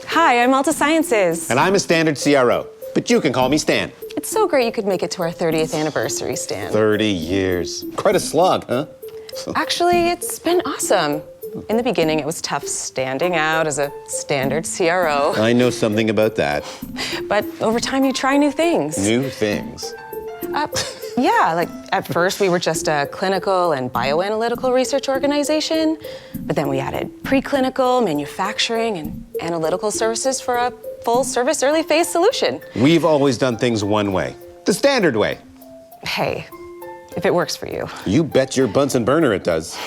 Hi, I'm Altasciences. And I'm a Standard CRO, but you can call me Stan. It's so great you could make it to our 30th anniversary, Stan. 30 years. Quite a slog, huh? Actually, it's been awesome. In the beginning, it was tough standing out as a Standard CRO. I know something about that. But over time, you try new things. New things. Yeah, like at first, we were just a clinical and bioanalytical research organization. But then we added preclinical, manufacturing, and analytical services for a full-service early phase solution. We've always done things one way. The standard way. Hey, if it works for you. You bet your Bunsen burner it does.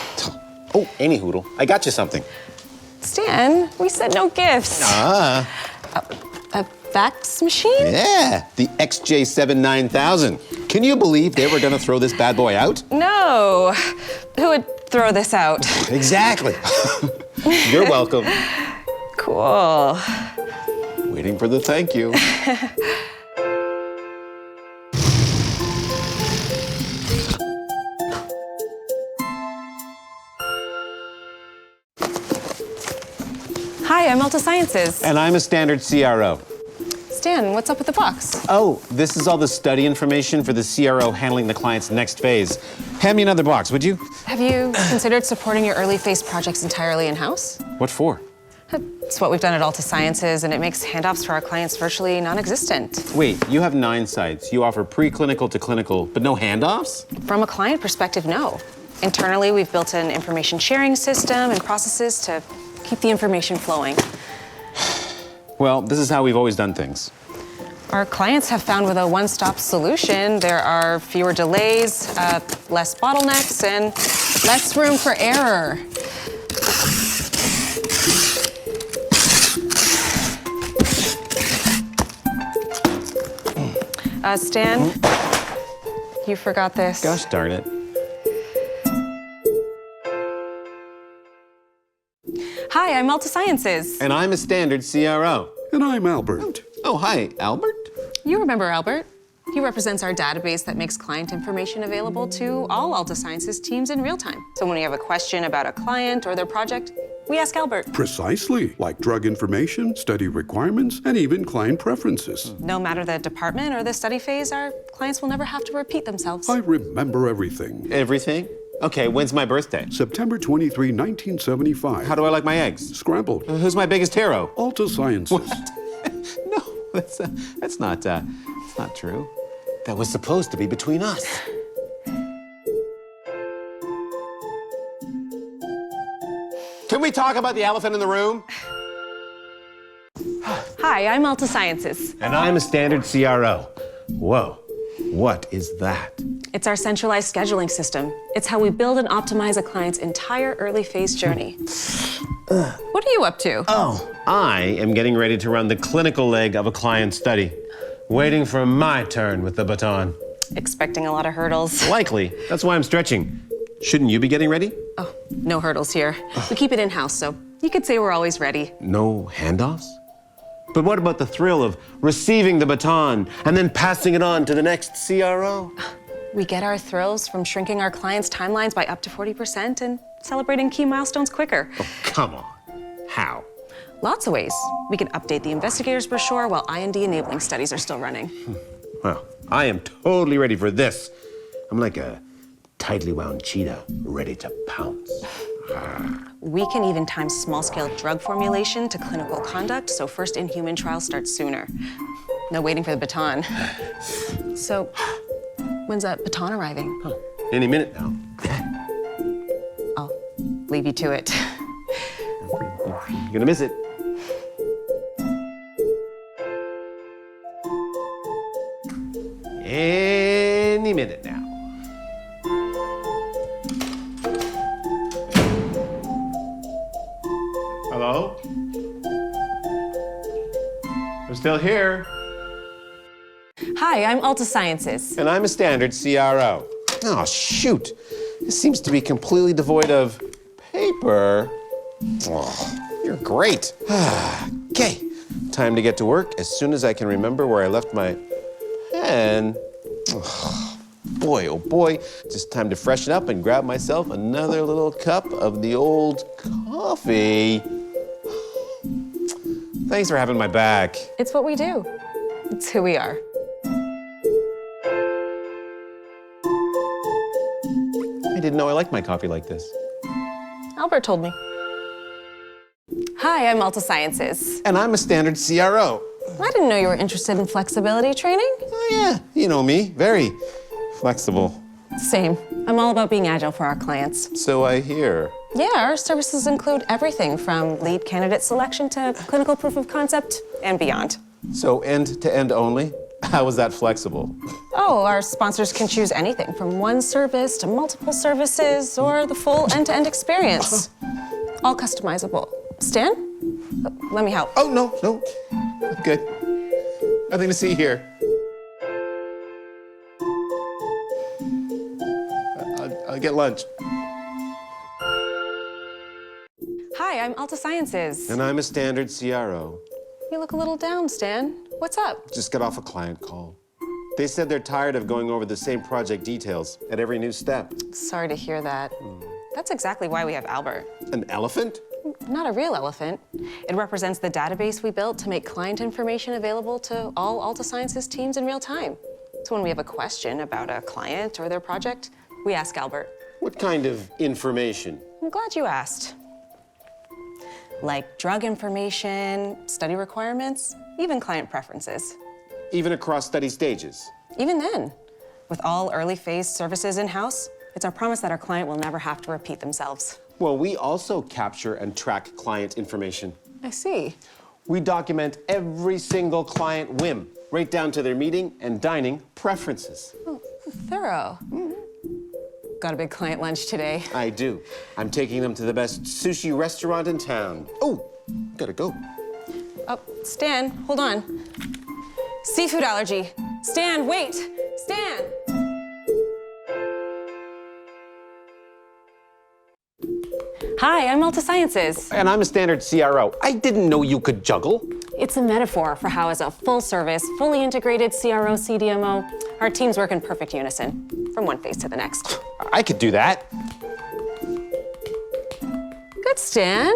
Oh, any hoodle. I got you something. Stan, we said no gifts. Ah. A fax machine? Yeah, the XJ79000. Can you believe they were gonna throw this bad boy out? No. Who would throw this out? Exactly. You're welcome. Cool. Waiting for the thank you. Hi, I'm Altasciences. And I'm a Standard CRO. Stan, what's up with the box? Oh, this is all the study information for the CRO handling the client's next phase. Hand me another box, would you? Have you considered supporting your early phase projects entirely in-house? What for? It's what we've done at Altasciences, and it makes handoffs for our clients virtually non-existent. Wait, you have 9 sites. You offer preclinical to clinical, but no handoffs? From a client perspective, no. Internally, we've built an information sharing system and processes to keep the information flowing. Well, this is how we've always done things. Our clients have found with a one-stop solution, there are fewer delays, less bottlenecks, and less room for error. Stan, you forgot this. Gosh darn it. Hi, I'm Altasciences. And I'm a Standard CRO. And I'm Albert. Oh, hi, Albert. You remember Albert. He represents our database that makes client information available to all Altasciences teams in real time. So when we have a question about a client or their project, we ask Albert. Precisely, like drug information, study requirements, and even client preferences. No matter the department or the study phase, our clients will never have to repeat themselves. I remember everything. Everything? Okay, when's my birthday? September 23, 1975. How do I like my eggs? Scrambled. Who's my biggest hero? Altasciences. No, that's not true. That was supposed to be between us. Can we talk about the elephant in the room? Hi, I'm Altasciences. And I'm a Standard CRO. Whoa, what is that? It's our centralized scheduling system. It's how we build and optimize a client's entire early phase journey. What are you up to? Oh, I am getting ready to run the clinical leg of a client study. Waiting for my turn with the baton. Expecting a lot of hurdles. Likely, that's why I'm stretching. Shouldn't you be getting ready? Oh, no hurdles here. We keep it in-house, so you could say we're always ready. No handoffs? But what about the thrill of receiving the baton and then passing it on to the next CRO? We get our thrills from shrinking our clients' timelines by up to 40% and celebrating key milestones quicker. Oh, come on. How? Lots of ways. We can update the investigator's brochure while IND enabling studies are still running. Well, I am totally ready for this. I'm like a tightly wound cheetah, ready to pounce. We can even time small-scale drug formulation to clinical conduct, so first-in-human trials start sooner. No waiting for the baton. So, when's that baton arriving? Any minute now. I'll leave you to it. You're gonna miss it. Any minute now. Hello? I'm still here. Hi, I'm Altasciences. And I'm a Standard CRO. Oh, shoot. This seems to be completely devoid of paper. Oh, you're great. Okay, time to get to work as soon as I can remember where I left my pen. Oh, oh boy, just time to freshen up and grab myself another little cup of the old coffee. Thanks for having my back. It's what we do. It's who we are. I didn't know I liked my coffee like this. Albert told me. Hi, I'm Altasciences. And I'm a standard CRO. I didn't know you were interested in flexibility training. Oh yeah, you know me, very flexible. Same. I'm all about being agile for our clients. So I hear. Yeah, our services include everything from lead candidate selection to clinical proof of concept and beyond. So end to end only? How is that flexible? Oh, our sponsors can choose anything from one service to multiple services or the full end-to-end experience. All customizable. Stan? Let me help. Oh, no. I'm good. Nothing to see here. I'll get lunch. Hi, I'm Altasciences. And I'm a standard CRO. You look a little down, Stan. What's up? Just got off a client call. They said they're tired of going over the same project details at every new step. Sorry to hear that. That's exactly why we have Albert. An elephant? Not a real elephant. It represents the database we built to make client information available to all Altasciences teams in real time. So when we have a question about a client or their project, we ask Albert. What kind of information? I'm glad you asked. Like drug information, study requirements, even client preferences. Even across study stages? Even then, with all early phase services in-house, it's our promise that our client will never have to repeat themselves. Well, we also capture and track client information. I see. We document every single client whim, right down to their meeting and dining preferences. Oh, thorough. Got a big client lunch today. I do. I'm taking them to the best sushi restaurant in town. Oh, gotta go. Oh, Stan, hold on. Seafood allergy. Stan, wait! Stan! Hi, I'm Altasciences. And I'm a standard CRO. I didn't know you could juggle. It's a metaphor for how, as a full-service, fully integrated CRO CDMO, our teams work in perfect unison, from one phase to the next. I could do that. Good, Stan.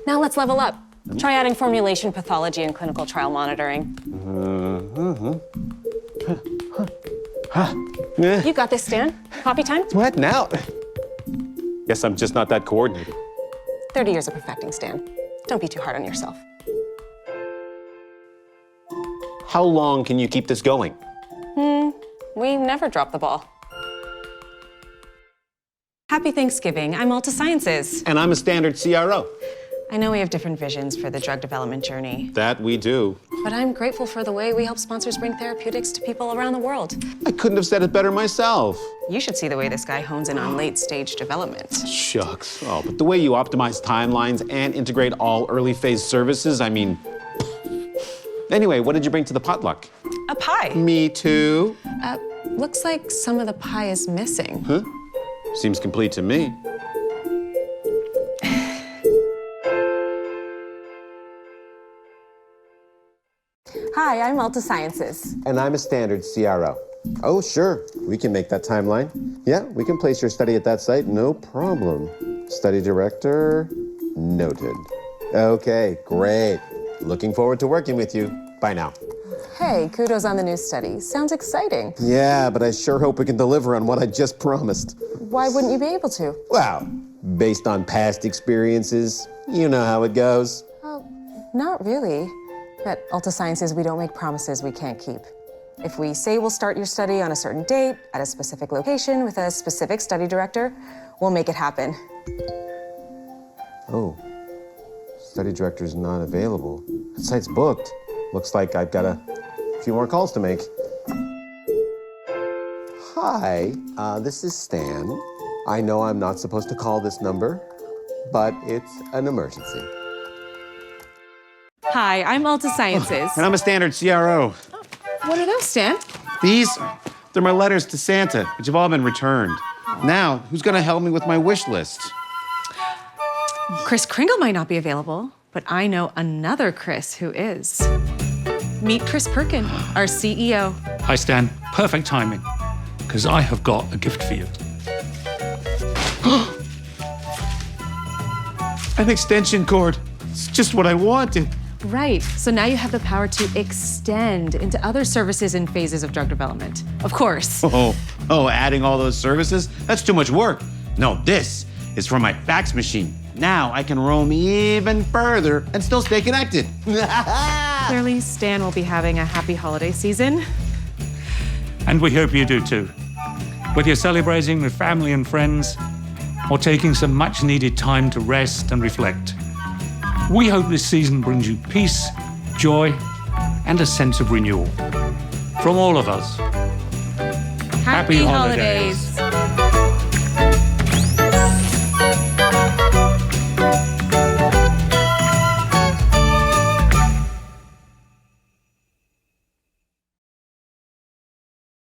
Now let's level up. Try adding formulation pathology and clinical trial monitoring. You got this, Stan. Coffee time? What now? Guess I'm just not that coordinated. 30 years of perfecting, Stan. Don't be too hard on yourself. How long can you keep this going? We never drop the ball. Happy Thanksgiving. I'm Altasciences. And I'm a standard CRO. I know we have different visions for the drug development journey, That we do. but I'm grateful for the way we help sponsors bring therapeutics to people around the world. I couldn't have said it better myself. You should see the way this guy hones in on late-stage development. Shucks. Oh, but the way you optimize timelines and integrate all early phase services, I mean. Anyway, what did you bring to the potluck? A pie. Me too. Looks like some of the pie is missing. Huh? Seems complete to me. Hi, I'm Altasciences. And I'm a standard CRO. Oh, sure. We can make that timeline. Yeah, we can place your study at that site, no problem. Study director, noted. Okay, great. Looking forward to working with you. Bye now. Hey, kudos on the new study. Sounds exciting. Yeah, but I sure hope we can deliver on what I just promised. Why wouldn't you be able to? Well, based on past experiences, you know how it goes. Oh, not really. At Altasciences, we don't make promises we can't keep. If we say we'll start your study on a certain date, at a specific location, with a specific study director, we'll make it happen. Oh, study director's not available. That site's booked. Looks like I've got a few more calls to make. Hi, this is Stan. I know I'm not supposed to call this number, but it's an emergency. Hi, I'm Altasciences. And I'm a standard CRO. What are those, Stan? These, they're my letters to Santa, which have all been returned. Now, who's gonna help me with my wish list? Chris Kringle might not be available, but I know another Chris who is. Meet Chris Perkin, our CEO. Hi, Stan. Perfect timing, because I have got a gift for you. An extension cord. It's just what I wanted. Right. So now you have the power to extend into other services and phases of drug development. Of course. Adding all those services? That's too much work. No, this is for my fax machine. Now I can roam even further and still stay connected. Clearly, Stan will be having a happy holiday season. And we hope you do too. Whether you're celebrating with family and friends or taking some much needed time to rest and reflect, we hope this season brings you peace, joy, and a sense of renewal. From all of us, Happy holidays.